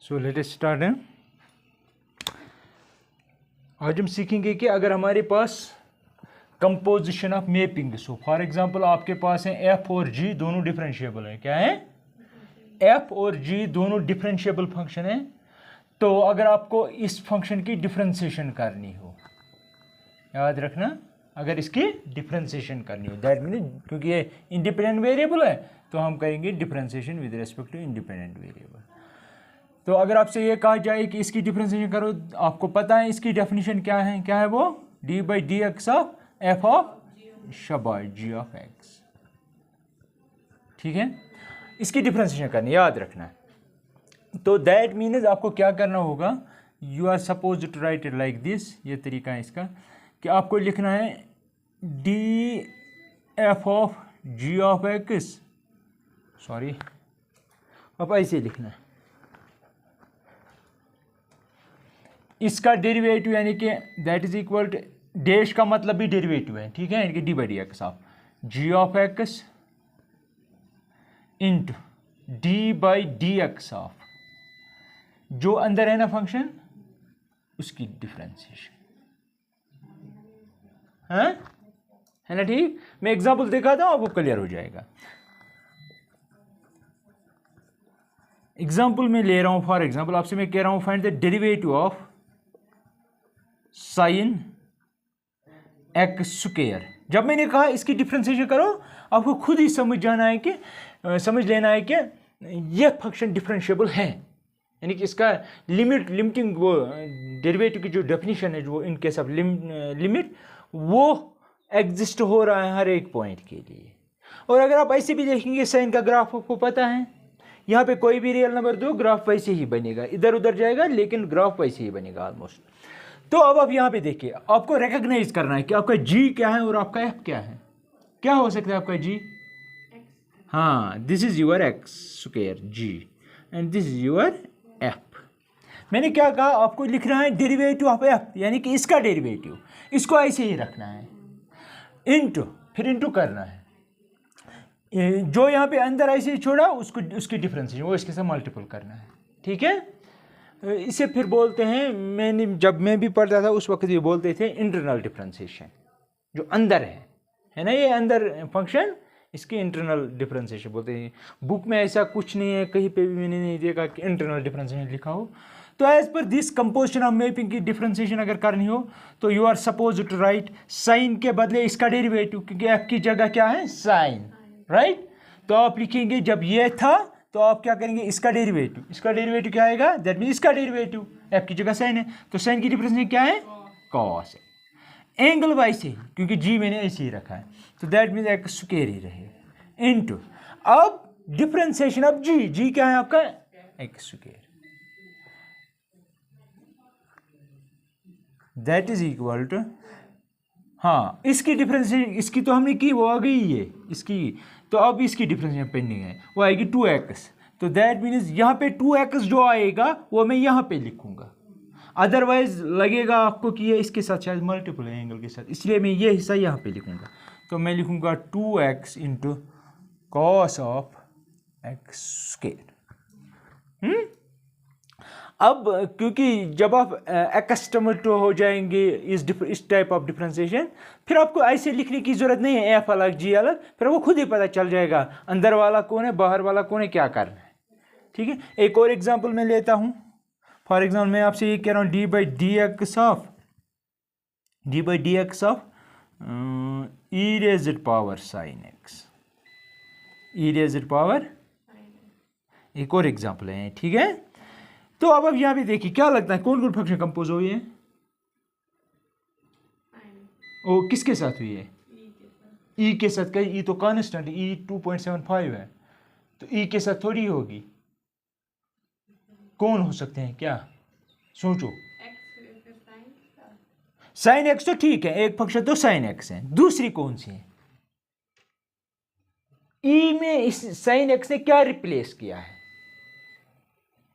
So let us start. आज हम सीखेंगे कि अगर हमारे पास कंपोजिशन ऑफ मैपिंग्स हो, फॉर एग्जांपल आपके पास है एफ और जी दोनों डिफरेंशिएबल हैं। क्या है? एफ और जी दोनों डिफरेंशिएबल फंक्शन है। तो अगर आपको इस फंक्शन की डिफरेंशिएशन करनी हो, याद रखना, अगर इसकी डिफरेंशिएशन करनी हो, दैट मीन क्योंकि ये इंडिपेंडेंट वेरिएबल है तो हम करेंगे differentiation with respect to independent variable. तो अगर आपसे ये कहा जाए कि इसकी डिफरेंशिएशन करो, आपको पता है इसकी डेफिनेशन क्या है? क्या है वो? D by d x of F of शाबाश जी ऑफ एक्स। ठीक है, इसकी डिफरेंशिएशन करनी, याद रखना। तो दैट मीन्स आपको क्या करना होगा, you are suppose to write it like this, ये तरीका है इसका कि आपको लिखना है d f of g of x, sorry अब ऐसे लिखना है, इसका डेरिवेटिव यानी कि that is equal to, dash का मतलब भी डेरिवेटिव है, ठीक है, यानी कि d by d x of g of x into d by d x of जो अंदर है ना फंक्शन उसकी डिफरेंशिएशन है ना। ठीक, मैं एग्जांपल दिखाता हूं, आपको क्लियर हो जाएगा। एग्जांपल में ले रहा हूं, फॉर एग्जांपल आपसे मैं कह रहा हूं find the derivative of sine x square. जब मैंने कहा इसकी डिफरेंशिएशन करो, आपको खुद ही समझ लेना है कि यह फंक्शन डिफरेंशिएबल है, यानी कि इसका लिमिटिंग वो डेरिवेटिव की जो डेफिनेशन है, जो इन केस ऑफ लिमिट, वो एग्जिस्ट हो रहा है हर एक पॉइंट के लिए। और अगर आप ऐसे भी देखेंगे, साइन का ग्राफ आपको पता है, यहाँ पे कोई भी रियल नंबर दो, ग्राफ वैसे ही बनेगा, इधर उधर जाएगा लेकिन ग्राफ वैसे ही बनेगा ऑलमोस्ट। तो अब आप यहाँ पे देखिए, आपको रिकॉग्नाइज करना है कि आपका जी क्या है और आपका एफ क्या है। क्या हो सकता है आपका जी? हाँ, this is your x square g and this is your f. मैंने क्या कहा, आपको लिखना है डेरिवेटिव ऑफ एफ, यानी कि इसका डेरिवेटिव, इसको ऐसे ही रखना है, इंटू, फिर इंटू करना है, जो यहाँ पे अंदर ऐसे ही छोड़ा उसको, उसकी डिफरेंशिएशन वो इसके साथ मल्टीपल करना है। ठीक है, इसे फिर बोलते हैं, जब मैं भी पढ़ता था उस वक्त ये बोलते थे इंटरनल डिफरेंशिएशन, जो अंदर है ना, ये अंदर फंक्शन, इसकी इंटरनल डिफरेंशिएशन बोलते हैं। बुक में ऐसा कुछ नहीं है, कहीं पे भी मैंने नहीं देखा कि इंटरनल डिफरेंशिएशन लिखा हो। तो एज पर दिस कंपोजिशन ऑफ मैपिंग की डिफरेंशिएशन अगर करनी हो तो you are suppose to write sine के बदले इसका डेरिवेटिव, क्योंकि एफ की जगह क्या है? Sine, right. तो आप लिखेंगे जब ये था तो आप क्या करेंगे, इसका डेरिवेटिव, इसका डेरिवेटिव क्या आएगा? दैट मीन इसका डेरिवेटिव, एफ की जगह साइन है तो साइन की डिफरेंशिएशन क्या है? कॉस है। एंगल वाइज से, क्योंकि जी मैंने ऐसे ही रखा है, तो दैट मीन एक्स स्क्वायर ही रहेगा इनटू, अब डिफरेंशिएशन ऑफ जी, जी क्या है आपका? X square, that is equal to, हाँ इसकी डिफरेंशिएशन, इसकी तो हमने की, वो आ गई ये इसकी, तो अब इसकी डिफरेंशिएशन पेंडिंग है, वो आएगी 2x। तो दैट मीन्स यहाँ पे 2x जो आएगा वो मैं यहाँ पे लिखूंगा, अदरवाइज लगेगा आपको कि ये इसके साथ शायद मल्टीपल है एंगल के साथ, इसलिए मैं ये हिस्सा यहाँ पे लिखूंगा। तो मैं लिखूंगा 2x into cos of x square. अब क्योंकि जब आप अकस्टम्ड हो जाएंगे इस टाइप ऑफ डिफरेंशिएशन, फिर आपको ऐसे लिखने की जरूरत नहीं है, एफ अलग जी अलग, फिर वो खुद ही पता चल जाएगा अंदर वाला कौन है, बाहर वाला कौन है, क्या करना है। ठीक है, एक और एग्जांपल मैं लेता हूं। फॉर एग्जांपल मैं आपसे ये कह रहा हूं D by d x of E raised power sine x, E raised power, एक और एग्जांपल है। ठीक है, तो अब यहाँ पे देखिए क्या लगता है कौन कौन फंक्शन कंपोज हुई है? ओ किसके साथ हुई है? ई के साथ। का ई तो कांस्टेंट, ई 2.75 है, तो ई के साथ थोड़ी होगी। कौन हो सकते हैं, क्या सोचो? साइन एक्स तो ठीक है, एक फंक्शन तो साइन एक्स है, दूसरी कौन सी है? ई में इस साइन एक्स ने क्या रिप्लेस किया है?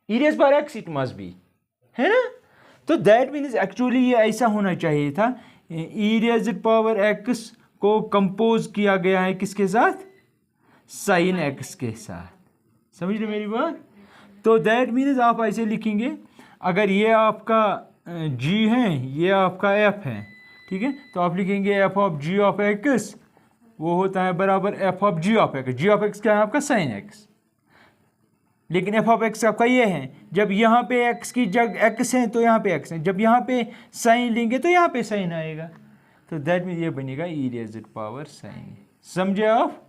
e raised by x it must be, है ना। तो दैट मीन्स एक्चुअली ये ऐसा होना चाहिए था, e raised पावर x को कंपोज किया गया है किसके साथ? साइन x के साथ। समझ रहे मेरी बात? तो दैट मीन्स आप ऐसे लिखेंगे, अगर ये आपका g है, ये आपका f है, ठीक है, तो आप लिखेंगे f of g of x वो होता है बराबर f of g of x। g of x क्या है आपका sin x, लेकिन f ऑफ x आपका ये है, जब यहाँ पे x की जगह x है तो यहाँ पे x है, जब यहाँ पे sin लेंगे तो यहाँ पे sin आएगा, तो दैट मीन ये बनेगा e रेज़ पावर sin। समझे आप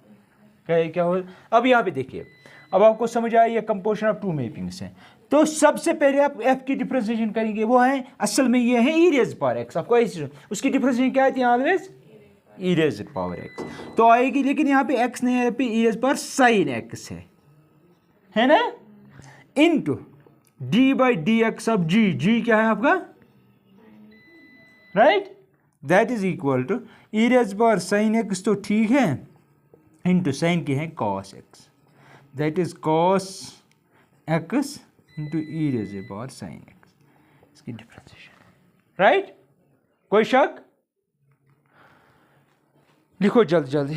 क्या हो। अब यहाँ पे देखिए, अब आपको समझ आया ये कंपोजिशन ऑफ टू मैपिंग्स हैं। तो सबसे पहले आप f की डिफरेंशिएशन करेंगे, वो है असल में ये है e रेज़ पावर x। आपको ऐसे उसकी डिफरेंशिएशन क्या आती है always e raise power x तो आएगी, लेकिन यहाँ पे x नहीं है, पे e raise power sin x है ना, into d by d x of g क्या है आपका, right, that is equal to e raise power sin x तो ठीक है, इंटू साइन की है cos x, that is cos x into e raise power sin x, इसकी differentiation, right. कोई शक, लिखो जल्दी जल्दी।